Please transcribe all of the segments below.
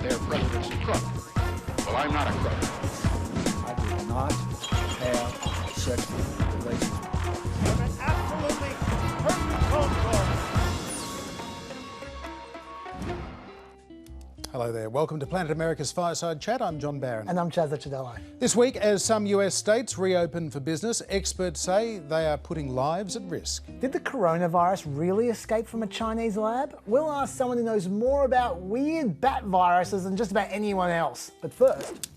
their president's a crook. Well, I'm not a crook. I did not have sexual relations. An absolutely perfect phone call. Hello there. Welcome to Planet America's Fireside Chat. I'm John Barron. And I'm Chaz Ciadello. This week, as some US states reopen for business, experts say they are putting lives at risk. Did the coronavirus really escape from a Chinese lab? We'll ask someone who knows more about weird bat viruses than just about anyone else. But first,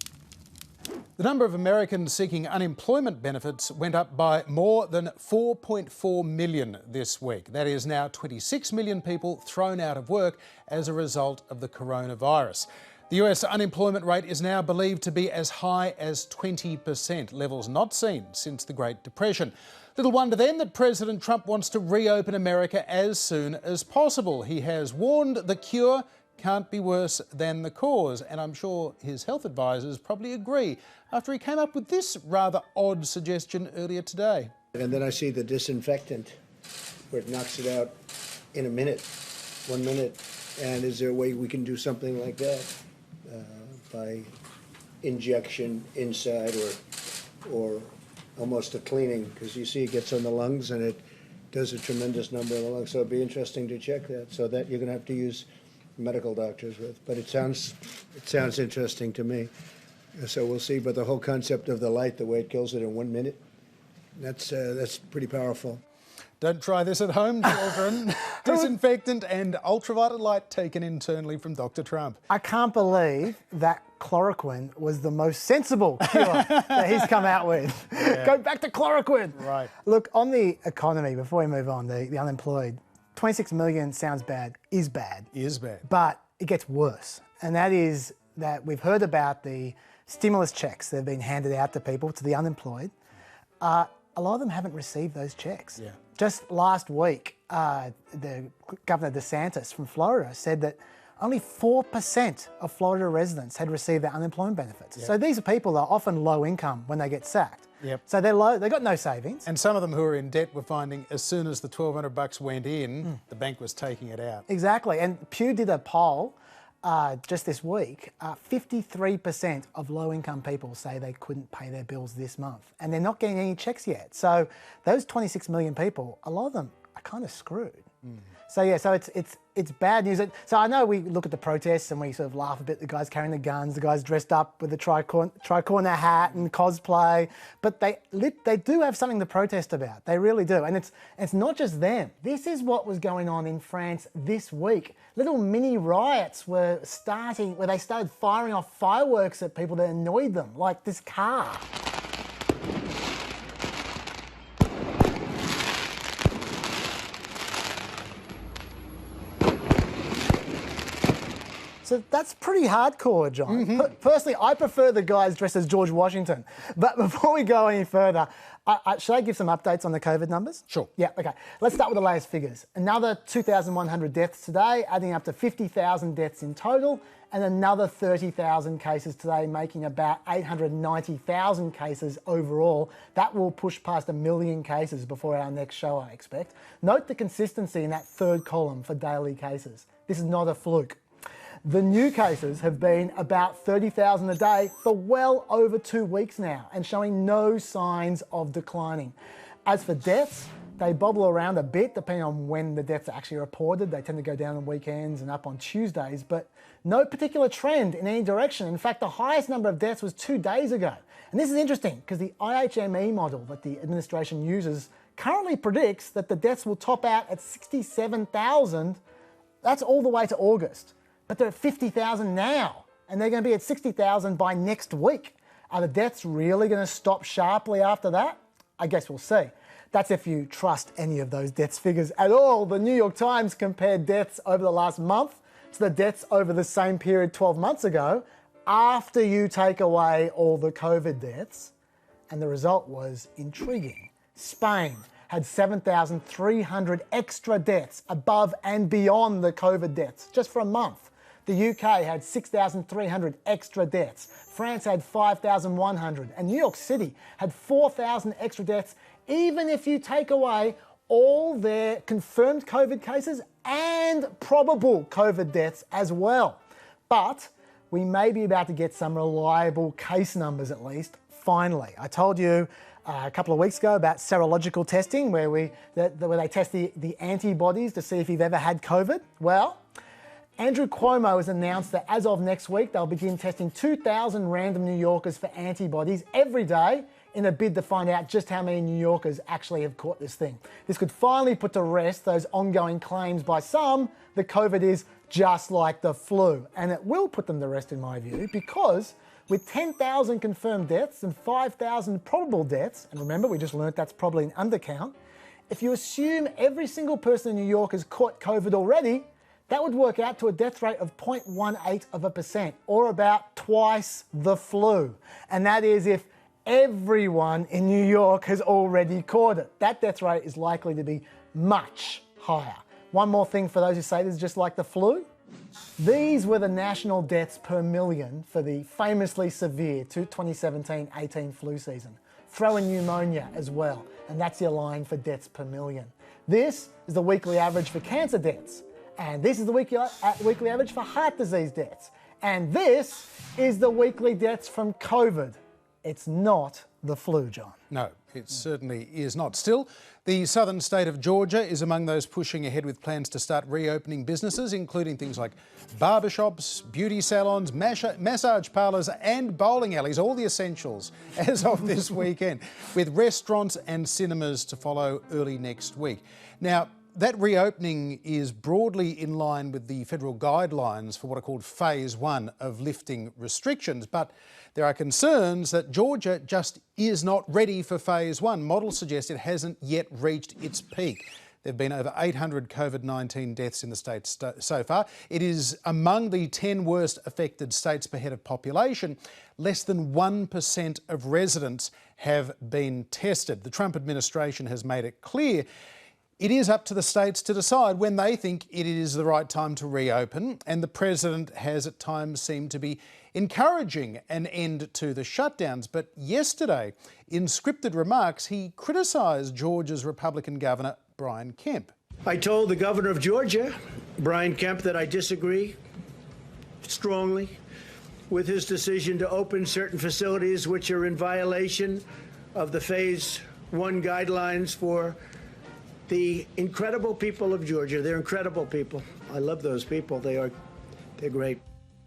the number of Americans seeking unemployment benefits went up by more than 4.4 million this week. That is now 26 million people thrown out of work as a result of the coronavirus. The US unemployment rate is now believed to be as high as 20%, levels not seen since the Great Depression. Little wonder then that President Trump wants to reopen America as soon as possible. He has warned the cure can't be worse than the cause, and I'm sure his health advisors probably agree after he came up with this rather odd suggestion earlier today. And then I see the disinfectant, where it knocks it out in a minute, 1 minute. And is there a way we can do something like that by injection inside or almost a cleaning? Because you see it gets on the lungs and it does a tremendous number of the lungs. So it'd be interesting to check that. So that you're going to have to use medical doctors with, but it sounds interesting to me. So we'll see. But the whole concept of the light, the way it kills it in 1 minute, that's pretty powerful. Don't try this at home, children. Disinfectant and ultraviolet light taken internally from Dr. Trump. I can't believe that chloroquine was the most sensible cure that he's come out with. Yeah. Go back to chloroquine. Right. Look, on the economy, before we move on, the unemployed, 26 million sounds bad, is bad. Is bad. But it gets worse. And that is that we've heard about the stimulus checks that have been handed out to people, to the unemployed. A lot of them haven't received those checks. Yeah. Just last week, the Governor DeSantis from Florida said that only 4% of Florida residents had received their unemployment benefits. Yep. So these are people that are often low income when they get sacked. Yep. So they're low, they've got no savings. And some of them who are in debt were finding as soon as the $1,200 went in, the bank was taking it out. Exactly. And Pew did a poll just this week. 53% of low-income people say they couldn't pay their bills this month. And they're not getting any checks yet. So those 26 million people, a lot of them are kind of screwed. So yeah, so it's bad news. So I know we look at the protests and we sort of laugh a bit, the guys carrying the guns, the guys dressed up with the tricorner hat and cosplay, but they do have something to protest about. They really do. And it's not just them. This is what was going on in France this week. Little mini riots were starting, where they started firing off fireworks at people that annoyed them, like this car. So that's pretty hardcore, John. Personally, I prefer the guys dressed as George Washington. But before we go any further, should I give some updates on the COVID numbers? Sure. Yeah, okay. Let's start with the latest figures. Another 2,100 deaths today, adding up to 50,000 deaths in total, and another 30,000 cases today, making about 890,000 cases overall. That will push past 1 million cases before our next show, I expect. Note the consistency in that third column for daily cases. This is not a fluke. The new cases have been about 30,000 a day for well over 2 weeks now and showing no signs of declining. As for deaths, they bobble around a bit depending on when the deaths are actually reported. They tend to go down on weekends and up on Tuesdays, but no particular trend in any direction. In fact, the highest number of deaths was 2 days ago. And this is interesting because the IHME model that the administration uses currently predicts that the deaths will top out at 67,000. That's all the way to August. But they're at 50,000 now, and they're going to be at 60,000 by next week. Are the deaths really going to stop sharply after that? I guess we'll see. That's if you trust any of those deaths figures at all. The New York Times compared deaths over the last month to the deaths over the same period 12 months ago, after you take away all the COVID deaths, and the result was intriguing. Spain had 7,300 extra deaths above and beyond the COVID deaths just for a month. The UK had 6,300 extra deaths. France had 5,100. And New York City had 4,000 extra deaths, even if you take away all their confirmed COVID cases and probable COVID deaths as well. But we may be about to get some reliable case numbers at least, finally. I told you a couple of weeks ago about serological testing where they test the antibodies to see if you've ever had COVID. Well, Andrew Cuomo has announced that as of next week, they'll begin testing 2,000 random New Yorkers for antibodies every day in a bid to find out just how many New Yorkers actually have caught this thing. This could finally put to rest those ongoing claims by some that COVID is just like the flu. And it will put them to rest in my view, because with 10,000 confirmed deaths and 5,000 probable deaths, and remember we just learnt that's probably an undercount, if you assume every single person in New York has caught COVID already, that would work out to a death rate of 0.18%, or about twice the flu. And that is if everyone in New York has already caught it. That death rate is likely to be much higher. One more thing for those who say this is just like the flu. These were the national deaths per million for the famously severe 2017-18 flu season. Throw in pneumonia as well, and that's your line for deaths per million. This is the weekly average for cancer deaths. And this is the weekly average for heart disease deaths. And this is the weekly deaths from COVID. It's not the flu, John. No, it certainly is not. Still, the southern state of Georgia is among those pushing ahead with plans to start reopening businesses, including things like barbershops, beauty salons, massage parlours and bowling alleys, all the essentials as of this weekend, with restaurants and cinemas to follow early next week. Now, that reopening is broadly in line with the federal guidelines for what are called phase 1 of lifting restrictions, but there are concerns that Georgia just is not ready for phase 1. Models suggest it hasn't yet reached its peak. There have been over 800 COVID-19 deaths in the state so far. It is among the 10 worst affected states per head of population. Less than 1% of residents have been tested. The Trump administration has made it clear it is up to the states to decide when they think it is the right time to reopen, and the president has at times seemed to be encouraging an end to the shutdowns. But yesterday, in scripted remarks, he criticised Georgia's Republican Governor Brian Kemp. I told the governor of Georgia, Brian Kemp, that I disagree strongly with his decision to open certain facilities which are in violation of the phase 1 guidelines for the incredible people of Georgia. They're incredible people. I love those people. They're great.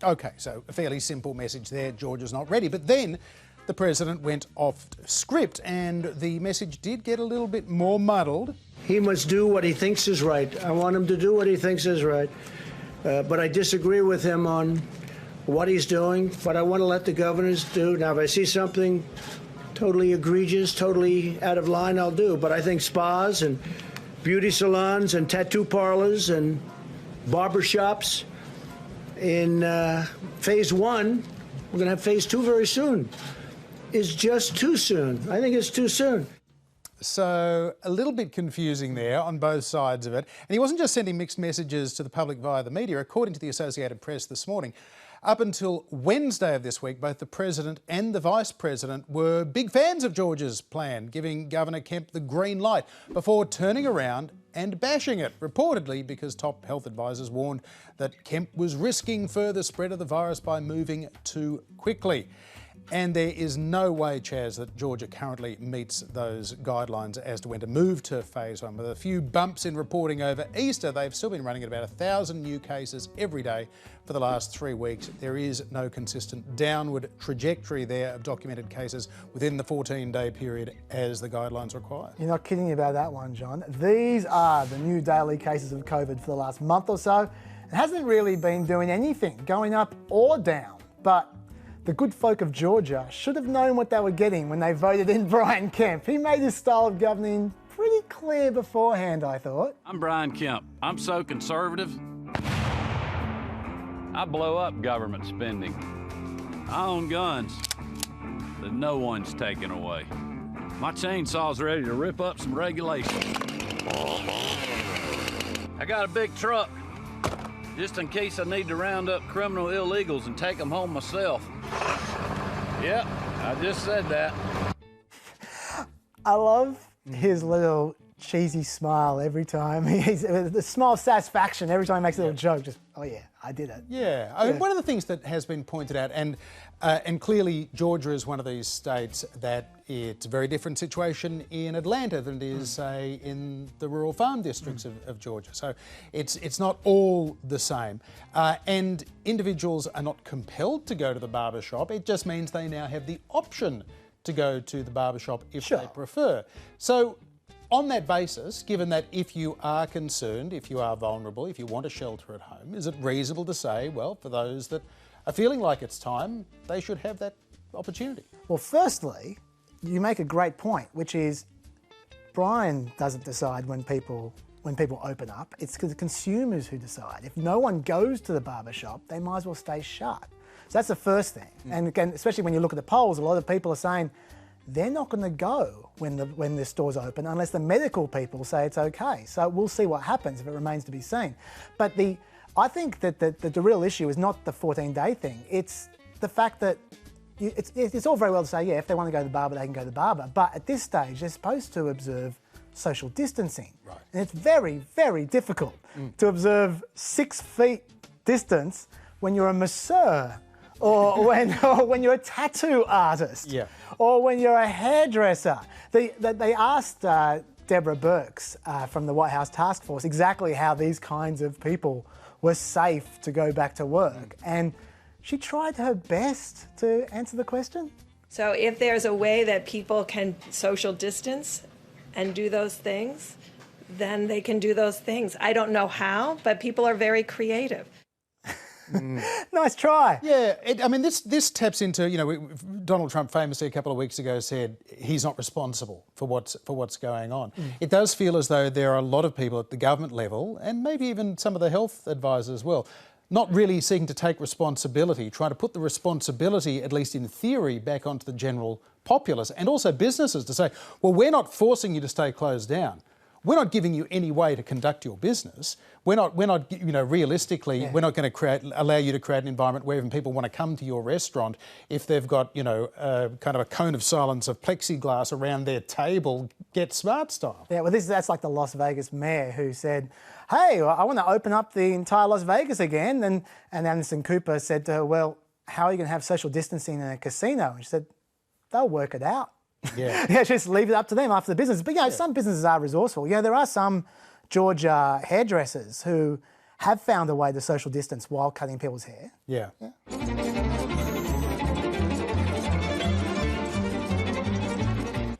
OK, so a fairly simple message there. Georgia's not ready. But then the president went off script and the message did get a little bit more muddled. He must do what he thinks is right. I want him to do what he thinks is right. But I disagree with him on what he's doing, what I want to let the governors do. Now, if I see something totally egregious, totally out of line, I'll do. But I think spas and beauty salons and tattoo parlors and barber shops in phase 1, we're going to have phase 2 very soon, is just too soon. I think it's too soon. So a little bit confusing there on both sides of it. And he wasn't just sending mixed messages to the public via the media. According to the Associated Press this morning, up until Wednesday of this week, both the President and the Vice President were big fans of Georgia's plan, giving Governor Kemp the green light before turning around and bashing it, reportedly because top health advisors warned that Kemp was risking further spread of the virus by moving too quickly. And there is no way, Chaz, that Georgia currently meets those guidelines as to when to move to phase 1. With a few bumps in reporting over Easter, they've still been running at about 1,000 new cases every day for the last 3 weeks. There is no consistent downward trajectory there of documented cases within the 14-day period as the guidelines require. You're not kidding about that one, John. These are the new daily cases of COVID for the last month or so. It hasn't really been doing anything, going up or down, but the good folk of Georgia should have known what they were getting when they voted in Brian Kemp. He made his style of governing pretty clear beforehand, I thought. I'm Brian Kemp. I'm so conservative. I blow up government spending. I own guns that no one's taking away. My chainsaw's ready to rip up some regulations. I got a big truck, just in case I need to round up criminal illegals and take them home myself. Yep, I just said that. I love his little cheesy smile every time. He's the smile of satisfaction every time he makes a little joke. Just, oh yeah, I did it. Yeah. I mean, one of the things that has been pointed out, and clearly Georgia is one of these states that it's a very different situation in Atlanta than it is, say, in the rural farm districts of Georgia. So it's not all the same. And individuals are not compelled to go to the barber shop. It just means they now have the option to go to the barber shop if they prefer. So on that basis, given that if you are concerned, if you are vulnerable, if you want a shelter at home, is it reasonable to say, well, for those that are feeling like it's time, they should have that opportunity? Well, firstly, you make a great point, which is Brian doesn't decide when people open up. It's the consumers who decide. If no one goes to the barber shop, they might as well stay shut. So that's the first thing. And again, especially when you look at the polls, a lot of people are saying they're not going to go when the stores open unless the medical people say it's okay. So we'll see what happens if it remains to be seen. But I think that the real issue is not the 14-day thing. It's the fact that it's all very well to say, yeah, if they want to go to the barber, they can go to the barber. But at this stage, they're supposed to observe social distancing. Right. And it's very, very difficult to observe 6 feet distance when you're a masseur or when you're a tattoo artist or when you're a hairdresser. They asked Deborah Birx from the White House Task Force exactly how these kinds of people were safe to go back to work. And she tried her best to answer the question. So if there's a way that people can social distance and do those things, then they can do those things. I don't know how, but people are very creative. Nice try. Yeah, I mean, this taps into, Donald Trump famously a couple of weeks ago said he's not responsible for what's going on. It does feel as though there are a lot of people at the government level, and maybe even some of the health advisors as well, not really seeking to take responsibility, trying to put the responsibility, at least in theory, back onto the general populace, and also businesses to say, well, we're not forcing you to stay closed down. We're not giving you any way to conduct your business. We're not realistically, we're not going to allow you to create an environment where even people want to come to your restaurant if they've got, kind of a cone of silence of plexiglass around their table, Get Smart style. Yeah, well, that's like the Las Vegas mayor who said, hey, I want to open up the entire Las Vegas again. And Anderson Cooper said to her, well, how are you going to have social distancing in a casino? And she said, they'll work it out. Yeah, just leave it up to them after the business. But some businesses are resourceful. There are some Georgia hairdressers who have found a way to social distance while cutting people's hair. Yeah.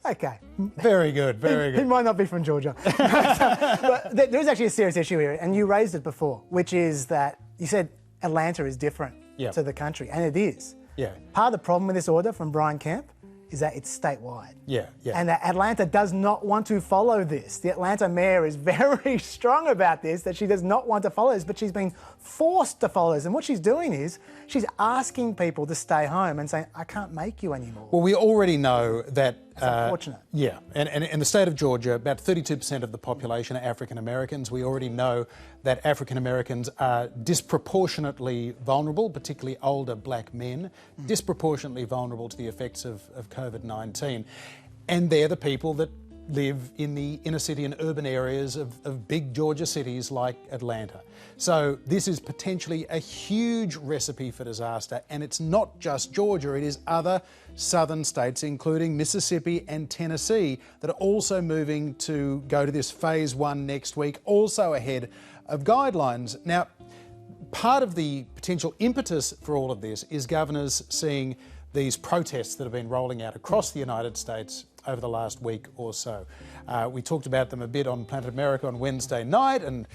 Okay. Very good, very good. He might not be from Georgia. But there is actually a serious issue here, and you raised it before, which is that you said Atlanta is different to the country, and it is. Yeah. Part of the problem with this order from Brian Kemp is that it's statewide. Yeah. And that Atlanta does not want to follow this. The Atlanta mayor is very strong about this, that she does not want to follow this, but she's being forced to follow this. And what she's doing is she's asking people to stay home and saying, I can't make you anymore. Well, we already know that... It's unfortunate. Yeah, and in the state of Georgia, about 32% of the population are African Americans. We already know that African Americans are disproportionately vulnerable, particularly older black men, disproportionately vulnerable to the effects of COVID-19. And they're the people that live in the inner city and urban areas of big Georgia cities like Atlanta. So this is potentially a huge recipe for disaster, and it's not just Georgia, it is other southern states, including Mississippi and Tennessee, that are also moving to go to this phase 1 next week, also ahead of guidelines. Now, part of the potential impetus for all of this is governors seeing these protests that have been rolling out across the United States over the last week or so. We talked about them a bit on Planet America on Wednesday night, and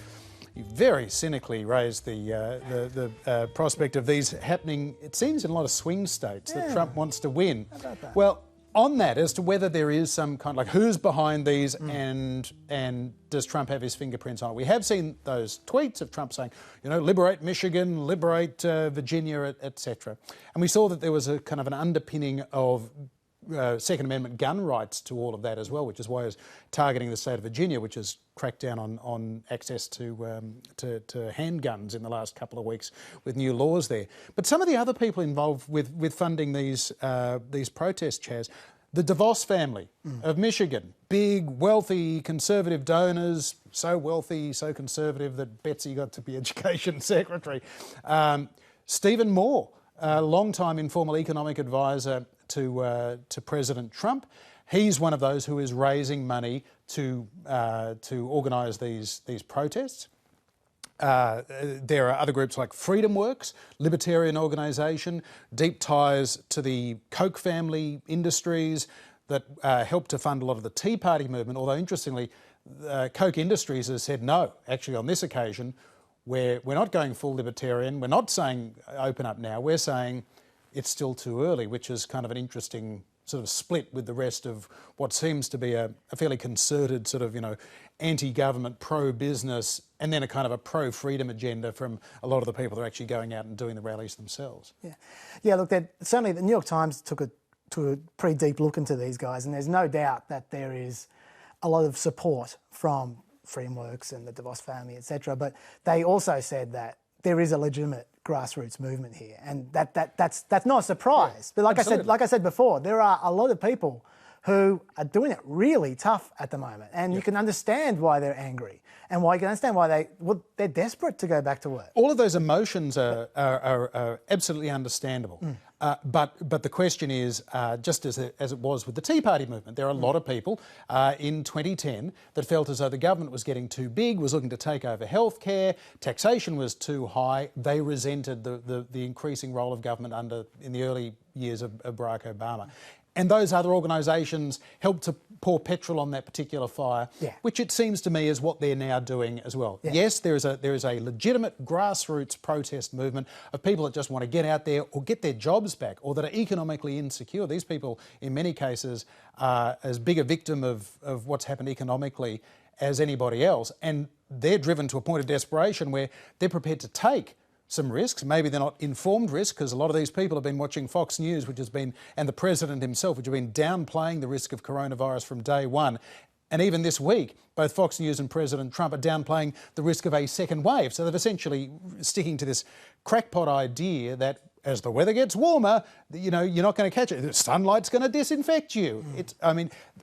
you very cynically raised the prospect of these happening, it seems, in a lot of swing states that Trump wants to win. How about that? Well, on that, as to whether there is some kind of, who's behind these and does Trump have his fingerprints on it? We have seen those tweets of Trump saying, liberate Michigan, liberate Virginia, etc. And we saw that there was a kind of an underpinning of Second Amendment gun rights to all of that as well, which is why he's targeting the state of Virginia, which has cracked down on access to handguns in the last couple of weeks with new laws there. But some of the other people involved with funding these protests, Chaz, The DeVos family of Michigan, big, wealthy, conservative donors, so wealthy, so conservative that Betsy got to be Education Secretary. Stephen Moore, a long-time informal economic advisor to President Trump. He's one of those who is raising money to organise these protests. There are other groups like Freedom Works, libertarian organisation, deep ties to the Koch family industries that helped to fund a lot of the Tea Party movement, although interestingly, Koch Industries has said no, actually on this occasion, we're not going full libertarian, we're not saying open up now, we're saying it's still too early, which is kind of an interesting sort of split with the rest of what seems to be a fairly concerted sort of, anti-government, pro-business, and then a kind of a pro-freedom agenda from a lot of the people that are actually going out and doing the rallies themselves. Yeah. Look, certainly the New York Times took a pretty deep look into these guys, and there's no doubt that there is a lot of support from Freedom Works and the DeVos family, etc. But they also said that there is a legitimate grassroots movement here, and that's not a surprise. Yeah, but like I said before, there are a lot of people who are doing it really tough at the moment, and you can understand why they're angry, and why you can understand why they're desperate to go back to work. All of those emotions are absolutely understandable. But the question is, just as it was with the Tea Party movement, there are a lot of people in 2010 that felt as though the government was getting too big, was looking to take over healthcare, taxation was too high. They resented the increasing role of government in the early years of Barack Obama. And those other organisations helped to pour petrol on that particular fire, which it seems to me is what they're now doing as well. Yeah. Yes, there is a legitimate grassroots protest movement of people that just want to get out there or get their jobs back, or that are economically insecure. These people, in many cases, are as big a victim of what's happened economically as anybody else. And they're driven to a point of desperation where they're prepared to take some risks. Maybe they're not informed risks, because a lot of these people have been watching Fox News, and the president himself, which have been downplaying the risk of coronavirus from day one. And even this week, both Fox News and President Trump are downplaying the risk of a second wave. So they're essentially sticking to this crackpot idea that as the weather gets warmer, you're not going to catch it. The sunlight's going to disinfect you.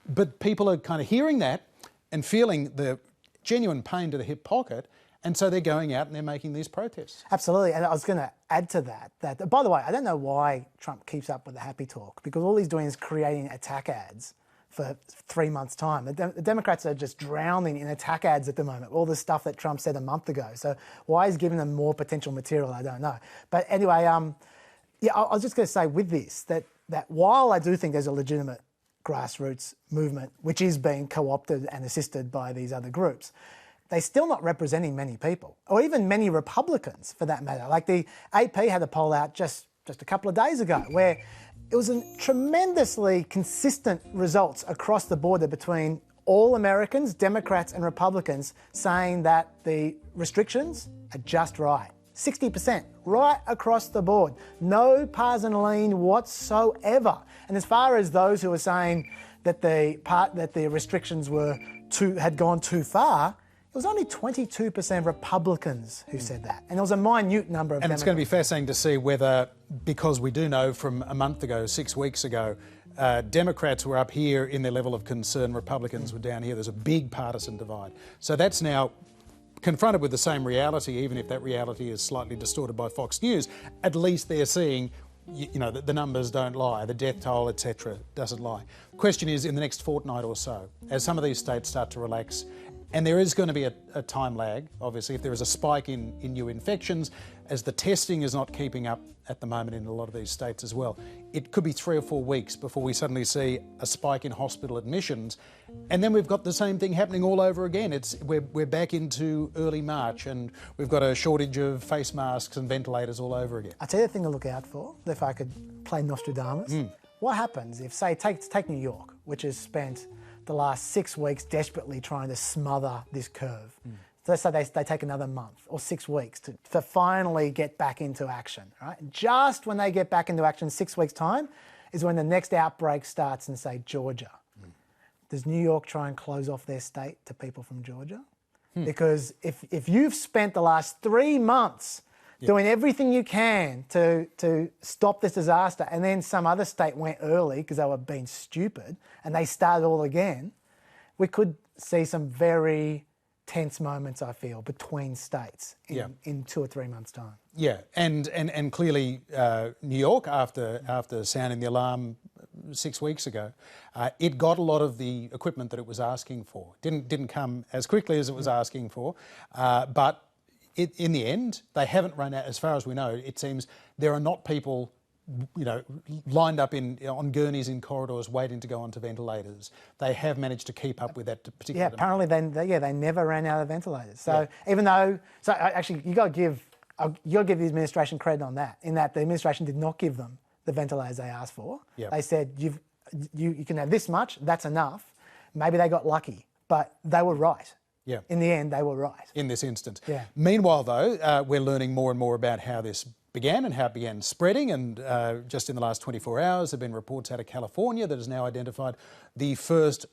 But people are kind of hearing that and feeling the genuine pain to the hip pocket. And so they're going out and they're making these protests. Absolutely. And I was going to add to that, by the way, I don't know why Trump keeps up with the happy talk, because all he's doing is creating attack ads for 3 months' time. The Democrats are just drowning in attack ads at the moment, all the stuff that Trump said a month ago. So why he's giving them more potential material, I don't know. But anyway, I was just going to say with this, that while I do think there's a legitimate grassroots movement, which is being co-opted and assisted by these other groups, they're still not representing many people, or even many Republicans for that matter. Like the AP had a poll out just a couple of days ago where it was a tremendously consistent results across the border between all Americans, Democrats and Republicans, saying that the restrictions are just right. 60%, right across the board. No pars and lean whatsoever. And as far as those who are saying that the restrictions had gone too far, it was only 22% of Republicans who said that. And it was a minute number of Democrats. It's going to be fascinating to see whether, because we do know from a month ago, 6 weeks ago, Democrats were up here in their level of concern, Republicans were down here. There's a big partisan divide. So that's now confronted with the same reality, even if that reality is slightly distorted by Fox News. At least they're seeing, the numbers don't lie, the death toll, etc., doesn't lie. The question is, in the next fortnight or so, as some of these states start to relax, and there is going to be a time lag, obviously, if there is a spike in new infections, as the testing is not keeping up at the moment in a lot of these states as well. It could be 3 or 4 weeks before we suddenly see a spike in hospital admissions. And then we've got the same thing happening all over again. We're back into early March and we've got a shortage of face masks and ventilators all over again. I'll tell you the thing to look out for, if I could play Nostradamus. What happens if, say, take New York, which has spent the last 6 weeks desperately trying to smother this curve. So let's say they take another month or 6 weeks to finally get back into action, right? Just when they get back into action, 6 weeks' time, is when the next outbreak starts in, say, Georgia. Does New York try and close off their state to people from Georgia? Because if you've spent the last 3 months doing everything you can to stop this disaster, and then some other state went early because they were being stupid and they started all again, we could see some very tense moments, I feel, between states in 2 or 3 months' time. Yeah, and clearly New York, after sounding the alarm 6 weeks ago, it got a lot of the equipment that it was asking for. Didn't come as quickly as it was asking for, but in the end, they haven't run out. As far as we know, it seems there are not people, lined up on gurneys in corridors waiting to go onto ventilators. They have managed to keep up with that particular demand. Apparently they never ran out of ventilators. So even though, actually you got to give the administration credit on that, in that the administration did not give them the ventilators they asked for. Yep. They said you can have this much, that's enough. Maybe they got lucky, but they were right. Yeah. In the end, they were right. In this instance. Yeah. Meanwhile, though, we're learning more and more about how this began and how it began spreading, and just in the last 24 hours there have been reports out of California that has now identified the first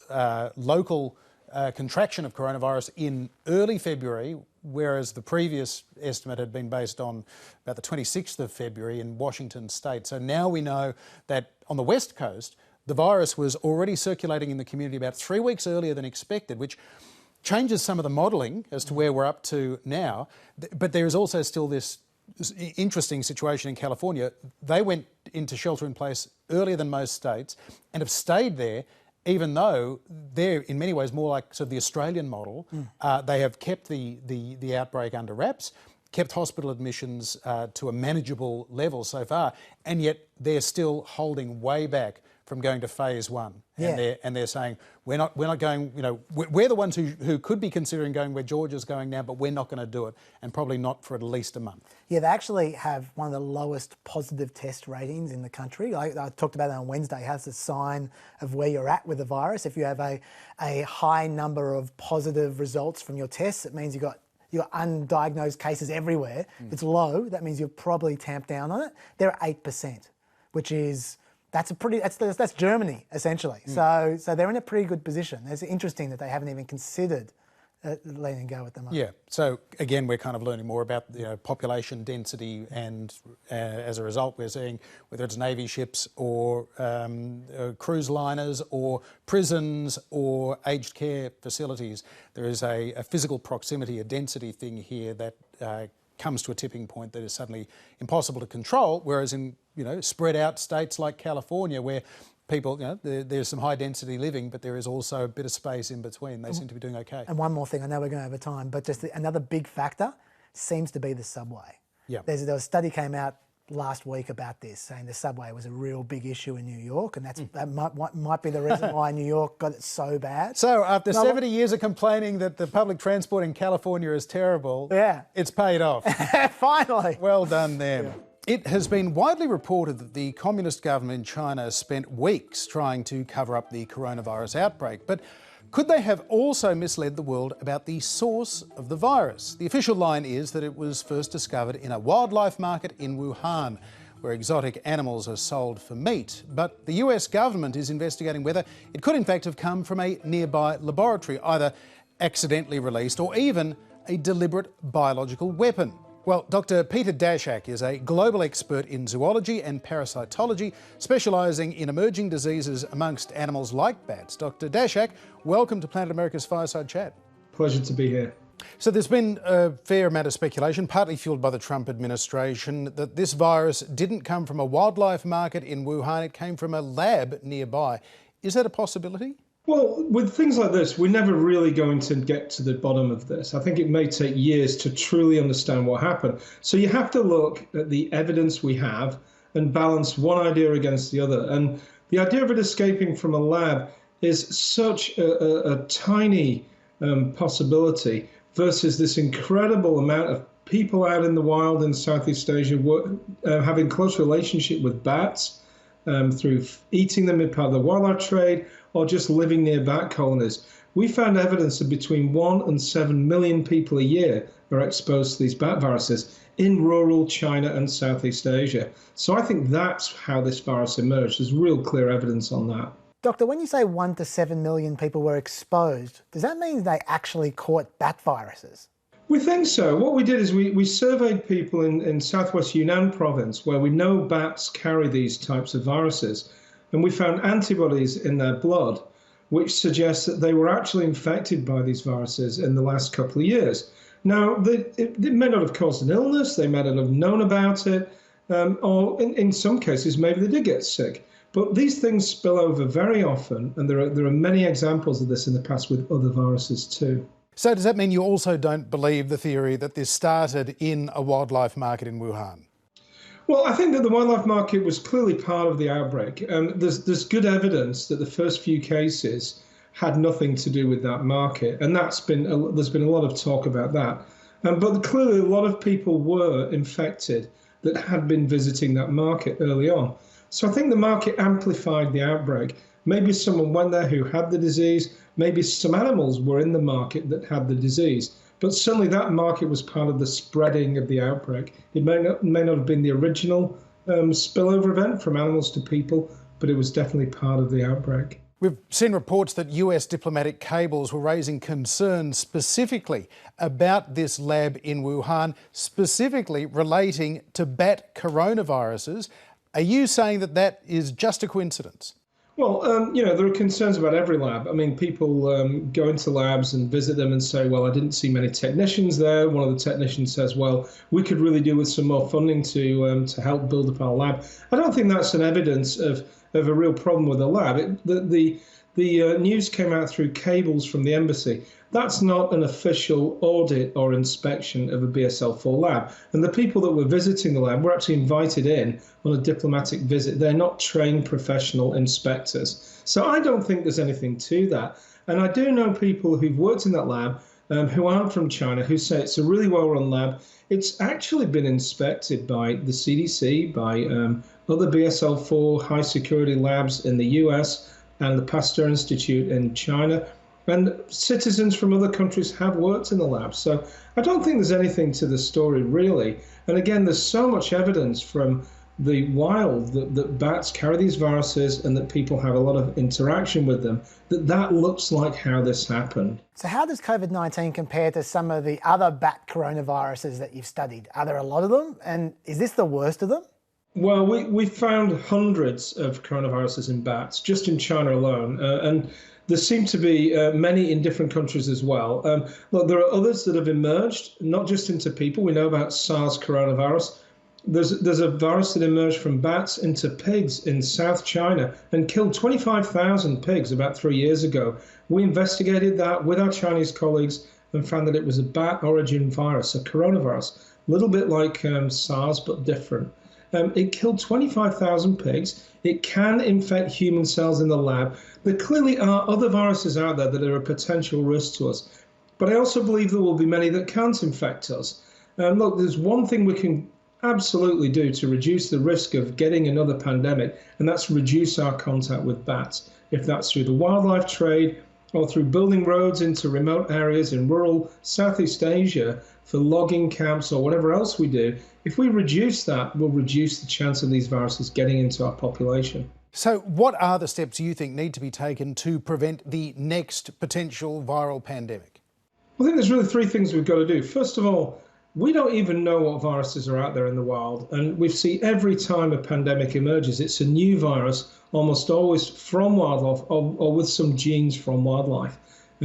local contraction of coronavirus in early February, whereas the previous estimate had been based on about the 26th of February in Washington state. So now we know that on the West Coast the virus was already circulating in the community about 3 weeks earlier than expected, which changes some of the modelling as to where we're up to now. But there is also still this interesting situation in California. They went into shelter in place earlier than most states and have stayed there, even though they're in many ways more like sort of the Australian model. They have kept the outbreak under wraps, kept hospital admissions to a manageable level so far, and yet they're still holding way back from going to phase 1. Yeah. And they're saying, we're not going, we're the ones who could be considering going where Georgia's going now, but we're not going to do it, and probably not for at least a month. Yeah, they actually have one of the lowest positive test ratings in the country. I talked about that on Wednesday. It has a sign of where you're at with the virus. If you have a high number of positive results from your tests, it means you've got your undiagnosed cases everywhere. If it's low, that means you're probably tamped down on it. They're at 8%, which is... That's Germany, essentially. So they're in a pretty good position. It's interesting that they haven't even considered letting go at the moment. Yeah. So again, we're kind of learning more about population density, and as a result, we're seeing whether it's Navy ships or cruise liners or prisons or aged care facilities, there is a physical proximity, a density thing here that comes to a tipping point that is suddenly impossible to control, whereas in spread out states like California, where people, there's some high density living, but there is also a bit of space in between. They seem to be doing okay. And one more thing, I know we're going over time, but just another big factor seems to be the subway. Yeah. There was a study came out last week about this, saying the subway was a real big issue in New York, and that might be the reason why New York got it so bad. So after 70 years of complaining that the public transport in California is terrible, it's paid off. Finally. Well done them. Yeah. It has been widely reported that the communist government in China spent weeks trying to cover up the coronavirus outbreak, but could they have also misled the world about the source of the virus? The official line is that it was first discovered in a wildlife market in Wuhan, where exotic animals are sold for meat. But the US government is investigating whether it could in fact have come from a nearby laboratory, either accidentally released or even a deliberate biological weapon. Well, Dr. Peter Daszak is a global expert in zoology and parasitology, specialising in emerging diseases amongst animals like bats. Dr. Daszak, welcome to Planet America's Fireside Chat. Pleasure to be here. So there's been a fair amount of speculation, partly fuelled by the Trump administration, that this virus didn't come from a wildlife market in Wuhan, it came from a lab nearby. Is that a possibility? Well, with things like this, we're never really going to get to the bottom of this. I think it may take years to truly understand what happened. So you have to look at the evidence we have and balance one idea against the other. And the idea of it escaping from a lab is such a tiny possibility versus this incredible amount of people out in the wild in Southeast Asia having close relationship with bats through eating them in part of the wildlife trade, or just living near bat colonies. We found evidence that between 1 and 7 million people a year are exposed to these bat viruses in rural China and Southeast Asia. So I think that's how this virus emerged. There's real clear evidence on that. Doctor, when you say 1 to 7 million people were exposed, does that mean they actually caught bat viruses? We think so. What we did is we surveyed people in southwest Yunnan province where we know bats carry these types of viruses, and we found antibodies in their blood, which suggests that they were actually infected by these viruses in the last couple of years. Now, it may not have caused an illness, they may not have known about it, or in some cases, maybe they did get sick. But these things spill over very often, and there are many examples of this in the past with other viruses too. So does that mean you also don't believe the theory that this started in a wildlife market in Wuhan? Well, I think that the wildlife market was clearly part of the outbreak. There's good evidence that the first few cases had nothing to do with that market, and there's been a lot of talk about that. But clearly, a lot of people were infected that had been visiting that market early on. So I think the market amplified the outbreak. Maybe someone went there who had the disease. Maybe some animals were in the market that had the disease. But certainly that market was part of the spreading of the outbreak. It may not have been the original spillover event from animals to people, but it was definitely part of the outbreak. We've seen reports that US diplomatic cables were raising concerns specifically about this lab in Wuhan, specifically relating to bat coronaviruses. Are you saying that that is just a coincidence? Well, there are concerns about every lab. I mean, people go into labs and visit them and say, well, I didn't see many technicians there. One of the technicians says, well, we could really do with some more funding to help build up our lab. I don't think that's an evidence of a real problem with the lab. The news came out through cables from the embassy. That's not an official audit or inspection of a BSL-4 lab. And the people that were visiting the lab were actually invited in on a diplomatic visit. They're not trained professional inspectors. So I don't think there's anything to that. And I do know people who've worked in that lab who aren't from China who say it's a really well-run lab. It's actually been inspected by the CDC, by other BSL-4 high-security labs in the US and the Pasteur Institute in China. And citizens from other countries have worked in the lab. So I don't think there's anything to the story, really. And again, there's so much evidence from the wild that bats carry these viruses and that people have a lot of interaction with them, that looks like how this happened. So how does COVID-19 compare to some of the other bat coronaviruses that you've studied? Are there a lot of them? And is this the worst of them? Well, we found hundreds of coronaviruses in bats, just in China alone. And there seem to be many in different countries as well. Look, there are others that have emerged, not just into people. We know about SARS coronavirus. There's a virus that emerged from bats into pigs in South China and killed 25,000 pigs about 3 years ago. We investigated that with our Chinese colleagues and found that it was a bat origin virus, a coronavirus, a little bit like SARS, but different. It killed 25,000 pigs. It can infect human cells in the lab. There clearly are other viruses out there that are a potential risk to us. But I also believe there will be many that can't infect us. Look, there's one thing we can absolutely do to reduce the risk of getting another pandemic, and that's reduce our contact with bats. If that's through the wildlife trade or through building roads into remote areas in rural Southeast Asia for logging camps or whatever else we do, if we reduce that, we'll reduce the chance of these viruses getting into our population. So what are the steps you think need to be taken to prevent the next potential viral pandemic? I think there's really three things we've got to do. First of all, we don't even know what viruses are out there in the wild. And we see every time a pandemic emerges, it's a new virus, almost always from wildlife or with some genes from wildlife,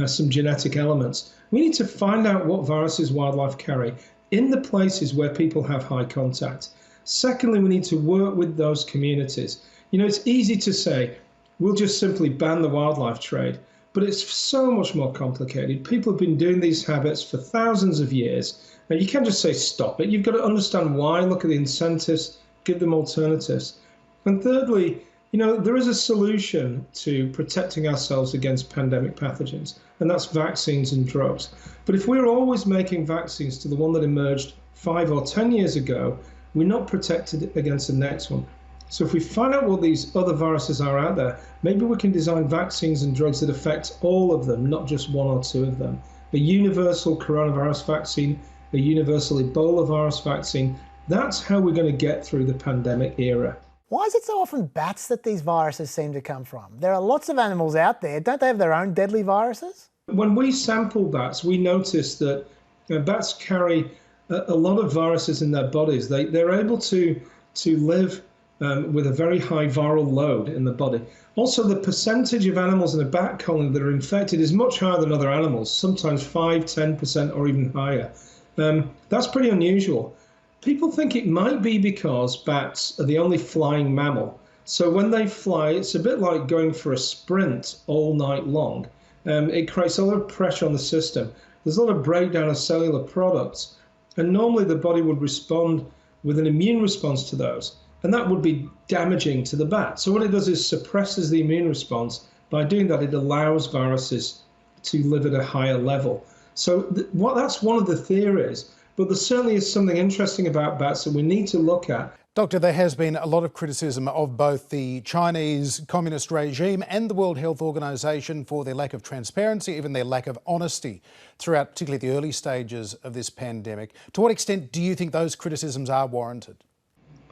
some genetic elements. We need to find out what viruses wildlife carry in the places where people have high contact. Secondly, we need to work with those communities. You know, it's easy to say, we'll just simply ban the wildlife trade, but it's so much more complicated. People have been doing these habits for thousands of years. Now, you can't just say stop it. You've got to understand why, look at the incentives, give them alternatives. And thirdly, you know, there is a solution to protecting ourselves against pandemic pathogens, and that's vaccines and drugs. But if we're always making vaccines to the one that emerged 5 or 10 years ago, we're not protected against the next one. So if we find out what these other viruses are out there, maybe we can design vaccines and drugs that affect all of them, not just one or two of them. A universal coronavirus vaccine, a universal Ebola virus vaccine, that's how we're going to get through the pandemic era. Why is it so often bats that these viruses seem to come from? There are lots of animals out there. Don't they have their own deadly viruses? When we sample bats, we noticed that Bats carry a lot of viruses in their bodies. They're able to live with a very high viral load in the body. Also, the percentage of animals in a bat colony that are infected is much higher than other animals, sometimes 5, 10%, or even higher. That's pretty unusual. People think it might be because bats are the only flying mammal. So when they fly, it's a bit like going for a sprint all night long. It creates a lot of pressure on the system. There's a lot of breakdown of cellular products. And normally the body would respond with an immune response to those. And that would be damaging to the bat. So what it does is suppresses the immune response. By doing that, it allows viruses to live at a higher level. So that's one of the theories. But there certainly is something interesting about bats that we need to look at. Doctor, there has been a lot of criticism of both the Chinese communist regime and the World Health Organization for their lack of transparency, even their lack of honesty throughout particularly the early stages of this pandemic. To what extent do you think those criticisms are warranted?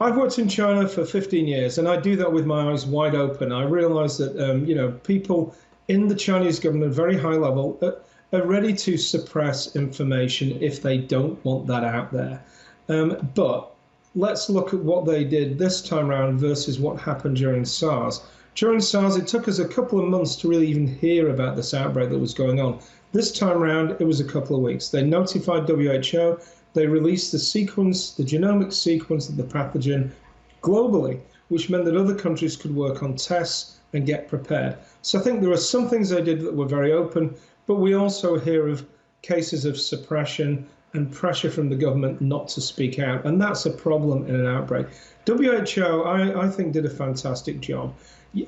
I've worked in China for 15 years, and I do that with my eyes wide open. I realise that people in the Chinese government at a very high level are ready to suppress information if they don't want that out there. But let's look at what they did this time around versus what happened during SARS. During SARS, it took us a couple of months to really even hear about this outbreak that was going on. This time around, it was a couple of weeks. They notified WHO. They released the sequence, the genomic sequence of the pathogen globally, which meant that other countries could work on tests and get prepared. So I think there are some things they did that were very open, but we also hear of cases of suppression and pressure from the government not to speak out. And that's a problem in an outbreak. WHO, I think, did a fantastic job.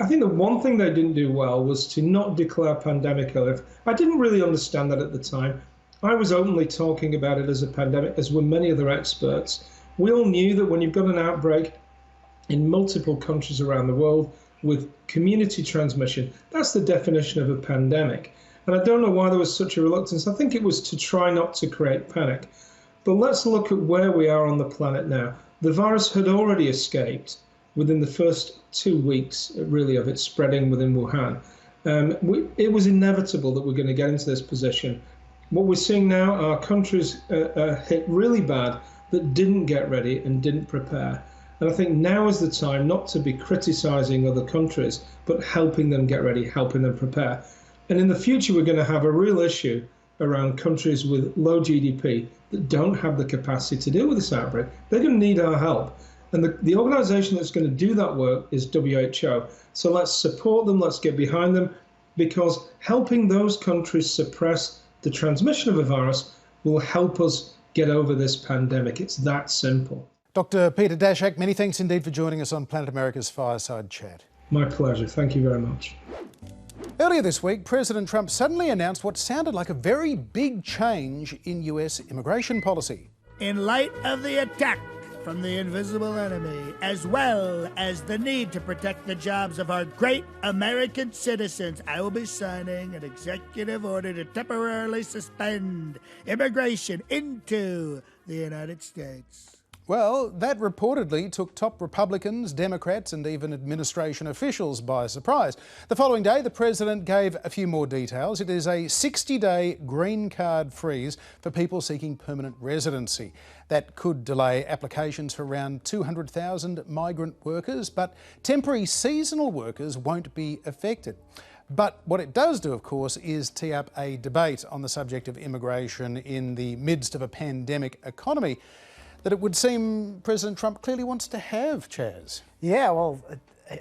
I think the one thing they didn't do well was to not declare pandemic alert. I didn't really understand that at the time. I was openly talking about it as a pandemic, as were many other experts. We all knew that when you've got an outbreak in multiple countries around the world with community transmission, that's the definition of a pandemic. And I don't know why there was such a reluctance. I think it was to try not to create panic. But let's look at where we are on the planet now. The virus had already escaped within the first 2 weeks, really, of it spreading within Wuhan. It was inevitable that we're going to get into this position. What we're seeing now are countries hit really bad that didn't get ready and didn't prepare. And I think now is the time not to be criticizing other countries, but helping them get ready, helping them prepare. And in the future, we're going to have a real issue around countries with low GDP that don't have the capacity to deal with this outbreak. They're going to need our help. And the organization that's going to do that work is WHO. So let's support them, let's get behind them, because helping those countries suppress the transmission of a virus will help us get over this pandemic. It's that simple. Dr. Peter Daszak, many thanks indeed for joining us on Planet America's Fireside Chat. My pleasure. Thank you very much. Earlier this week, President Trump suddenly announced what sounded like a very big change in US immigration policy. In light of the attack from the invisible enemy, as well as the need to protect the jobs of our great American citizens, I will be signing an executive order to temporarily suspend immigration into the United States. Well, that reportedly took top Republicans, Democrats and even administration officials by surprise. The following day, the president gave a few more details. It is a 60-day green card freeze for people seeking permanent residency. That could delay applications for around 200,000 migrant workers, but temporary seasonal workers won't be affected. But what it does do, of course, is tee up a debate on the subject of immigration in the midst of a pandemic economy that it would seem President Trump clearly wants to have, Chaz. Yeah, well,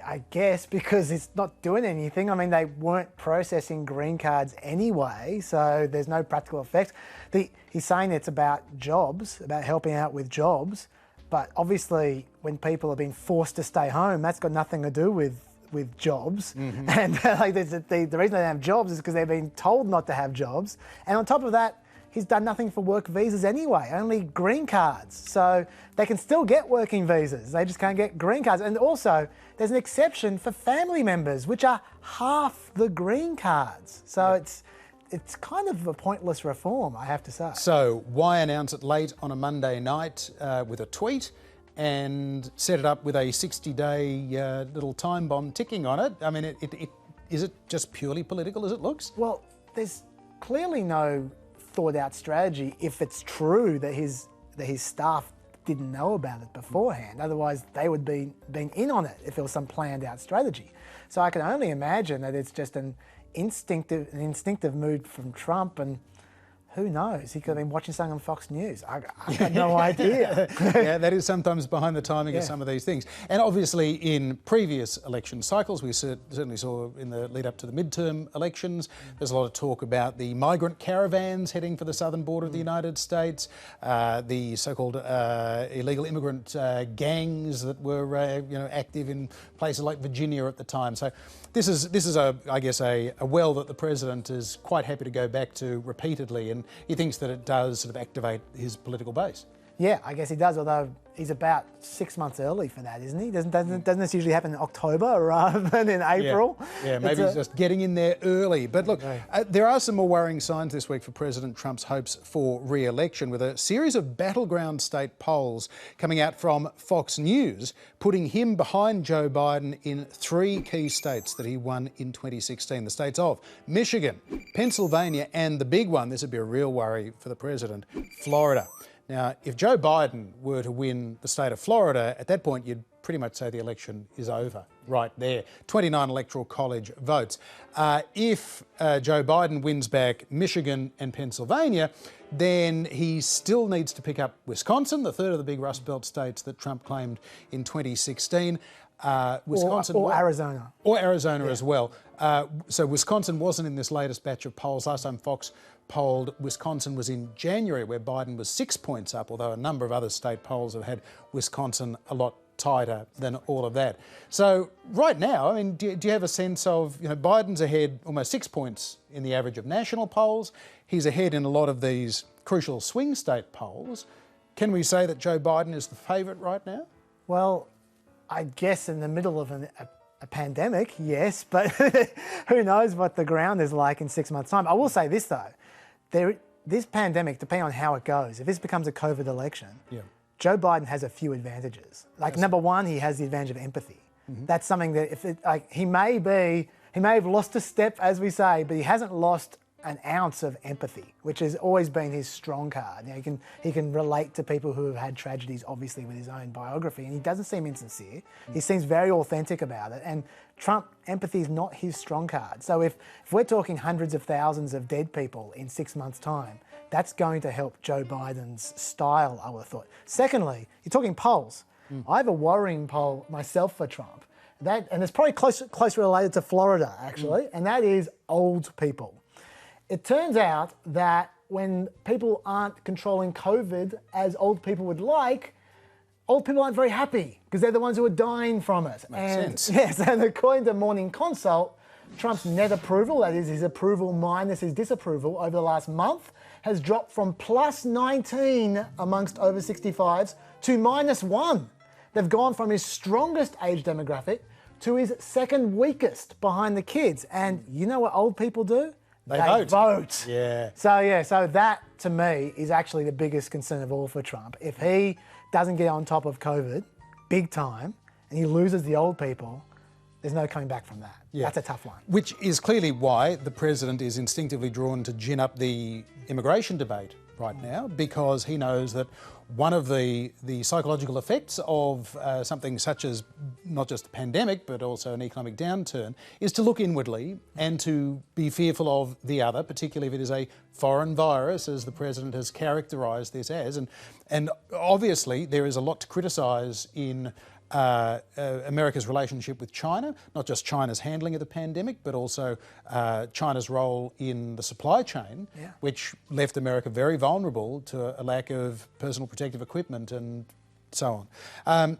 I guess because it's not doing anything. I mean, they weren't processing green cards anyway, so there's no practical effect. He's saying it's about jobs, about helping out with jobs, but obviously when people are being forced to stay home, that's got nothing to do with jobs. Mm-hmm. And the reason they don't have jobs is because they've been told not to have jobs. And on top of that, he's done nothing for work visas anyway, only green cards. So they can still get working visas, they just can't get green cards. And also, there's an exception for family members, which are half the green cards. So it's kind of a pointless reform, I have to say. So why announce it late on a Monday night with a tweet and set it up with a 60-day little time bomb ticking on it? I mean, is it just purely political as it looks? Well, there's clearly no thought out strategy if it's true that his staff didn't know about it beforehand. Otherwise, they would be been in on it if there was some planned out strategy. So I can only imagine that it's just an instinctive move from Trump, and who knows? He could have been watching something on Fox News. I got no idea. Yeah, that is sometimes behind the timing of some of these things. And obviously in previous election cycles, we certainly saw in the lead up to the midterm elections, there's a lot of talk about the migrant caravans heading for the southern border of the United States, the so-called illegal immigrant gangs that were active in places like Virginia at the time. So this is I guess a well that the president is quite happy to go back to repeatedly, and he thinks that it does sort of activate his political base. Yeah, I guess he does, although he's about 6 months early for that, isn't he? Doesn't this usually happen in October rather than in April? Yeah, maybe he's just getting in there early. But look, there are some more worrying signs this week for President Trump's hopes for re-election, with a series of battleground state polls coming out from Fox News, putting him behind Joe Biden in 3 key states that he won in 2016. The states of Michigan, Pennsylvania, and the big one, this would be a real worry for the president, Florida. Now, if Joe Biden were to win the state of Florida, at that point you'd pretty much say the election is over right there. 29 electoral college votes. If Joe Biden wins back Michigan and Pennsylvania, then he still needs to pick up Wisconsin, the third of the big Rust Belt states that Trump claimed in 2016. Wisconsin or Arizona. Or Arizona as well. So Wisconsin wasn't in this latest batch of polls. Last time Fox polled Wisconsin was in January, where Biden was 6 points up, although a number of other state polls have had Wisconsin a lot tighter than all of that. So right now, I mean, do you have a sense of, Biden's ahead almost 6 points in the average of national polls. He's ahead in a lot of these crucial swing state polls. Can we say that Joe Biden is the favourite right now? Well, I guess in the middle of a pandemic, yes, but who knows what the ground is like in 6 months' time. I will say this though, this pandemic, depending on how it goes, if this becomes a COVID election, Joe Biden has a few advantages. Like number one, he has the advantage of empathy. That's something that he may have lost a step, as we say, but he hasn't lost an ounce of empathy, which has always been his strong card. He can relate to people who have had tragedies, obviously, with his own biography, and he doesn't seem insincere. He seems very authentic about it, and Trump, empathy is not his strong card. So if we're talking hundreds of thousands of dead people in 6 months' time, that's going to help Joe Biden's style, I would have thought. Secondly, you're talking polls. I have a worrying poll myself for Trump, and it's probably closely related to Florida, actually, and that is old people. It turns out that when people aren't controlling COVID as old people would like, old people aren't very happy because they're the ones who are dying from it. Makes sense. Yes, and according to Morning Consult, Trump's net approval, that is his approval minus his disapproval, over the last month has dropped from plus 19 amongst over 65s to -1. They've gone from his strongest age demographic to his second weakest behind the kids. And you know what old people do? They vote. Yeah. So that to me is actually the biggest concern of all for Trump. If he doesn't get on top of COVID big time and he loses the old people, there's no coming back from that. Yeah. That's a tough one. Which is clearly why the president is instinctively drawn to gin up the immigration debate right now, because he knows that one of the psychological effects of something such as not just a pandemic but also an economic downturn is to look inwardly and to be fearful of the other, particularly if it is a foreign virus, as the president has characterised this as. And obviously there is a lot to criticise in America's relationship with China, not just China's handling of the pandemic, but also China's role in the supply chain, which left America very vulnerable to a lack of personal protective equipment and so on.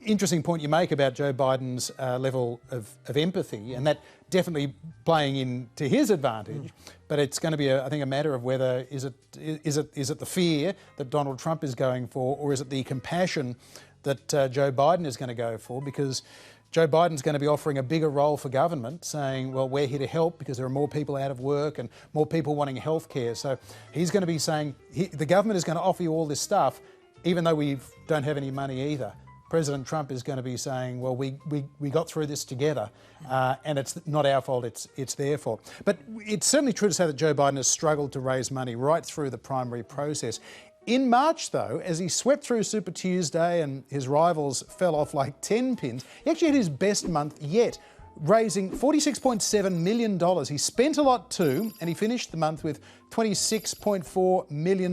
Interesting point you make about Joe Biden's level of empathy, and that definitely playing into his advantage. But it's going to be, I think, a matter of whether is it the fear that Donald Trump is going for, or is it the compassion that Joe Biden is going to go for, because Joe Biden's going to be offering a bigger role for government, saying, well, we're here to help because there are more people out of work and more people wanting health care. So he's going to be saying the government is going to offer you all this stuff, even though we don't have any money either. President Trump is going to be saying, well, we got through this together, and it's not our fault, it's their fault. But it's certainly true to say that Joe Biden has struggled to raise money right through the primary process. In March, though, as he swept through Super Tuesday and his rivals fell off like 10 pins, he actually had his best month yet, raising $46.7 million. He spent a lot too, and he finished the month with $26.4 million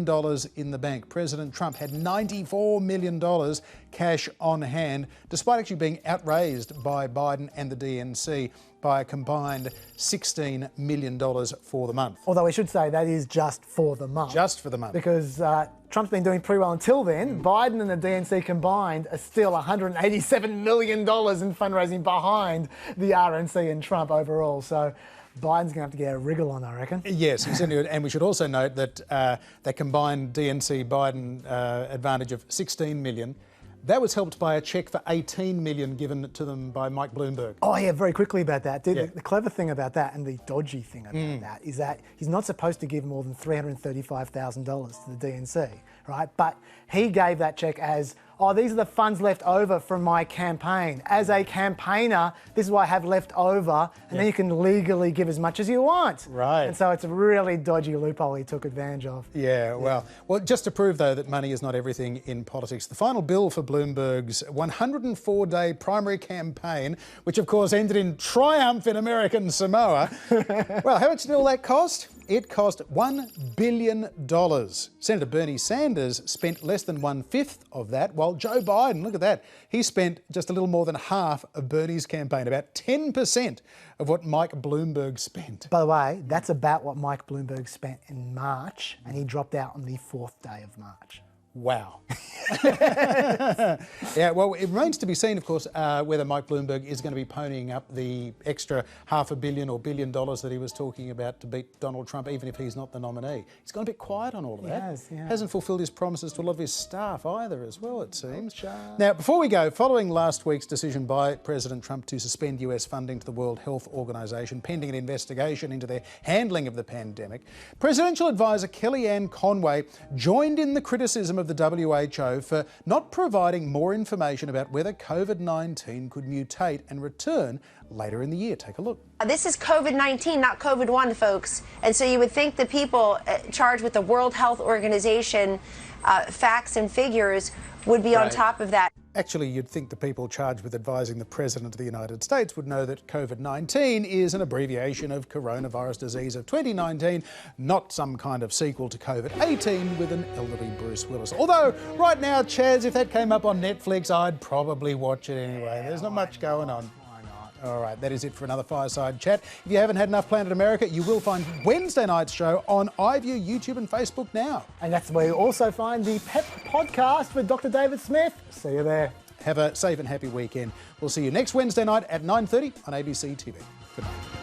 in the bank. President Trump had $94 million cash on hand, despite actually being outraised by Biden and the DNC by a combined $16 million for the month. Although we should say that is just for the month. Just for the month. Because Trump's been doing pretty well until then. Biden and the DNC combined are still $187 million in fundraising behind the RNC and Trump overall. So Biden's going to have to get a wriggle on, I reckon. Yes, he certainly would. And we should also note that that combined DNC-Biden advantage of $16 million, that was helped by a cheque for $18 million given to them by Mike Bloomberg. Oh yeah, very quickly about that. Yeah. The clever thing about that and the dodgy thing about that is that he's not supposed to give more than $335,000 to the DNC, right? But he gave that cheque as, oh, these are the funds left over from my campaign. As a campaigner, this is what I have left over, and then you can legally give as much as you want. Right. And so it's a really dodgy loophole he took advantage of. Yeah, well, just to prove, though, that money is not everything in politics, the final bill for Bloomberg's 104-day primary campaign, which of course ended in triumph in American Samoa, well, how much did all that cost? It cost $1 billion. Senator Bernie Sanders spent less than 1/5 of that, while Joe Biden, look at that, he spent just a little more than half of Bernie's campaign, about 10% of what Mike Bloomberg spent. By the way, that's about what Mike Bloomberg spent in March, and he dropped out on the 4th day of March. Wow. Yeah, well, it remains to be seen, of course, whether Mike Bloomberg is going to be ponying up the extra $500 million or $1 billion that he was talking about to beat Donald Trump, even if he's not the nominee. He's gone a bit quiet on all of that. Yes, yeah. Hasn't fulfilled his promises to a lot of his staff either, as well, it seems. Now, before we go, following last week's decision by President Trump to suspend US funding to the World Health Organization, pending an investigation into their handling of the pandemic, presidential advisor Kellyanne Conway joined in the criticism of the WHO for not providing more information about whether COVID-19 could mutate and return later in the year. Take a look. This is COVID-19, not COVID-1, folks. And so you would think the people charged with the World Health Organization facts and figures would be on top of that. Actually, you'd think the people charged with advising the President of the United States would know that COVID-19 is an abbreviation of coronavirus disease of 2019, not some kind of sequel to COVID-18 with an elderly Bruce Willis. Although, right now, Chaz, if that came up on Netflix, I'd probably watch it anyway. There's not much going on. All right, that is it for another Fireside Chat. If you haven't had enough Planet America, you will find Wednesday night's show on iView, YouTube and Facebook now. And that's where you also find the PEP podcast with Dr. David Smith. See you there. Have a safe and happy weekend. We'll see you next Wednesday night at 9:30 on ABC TV. Good night.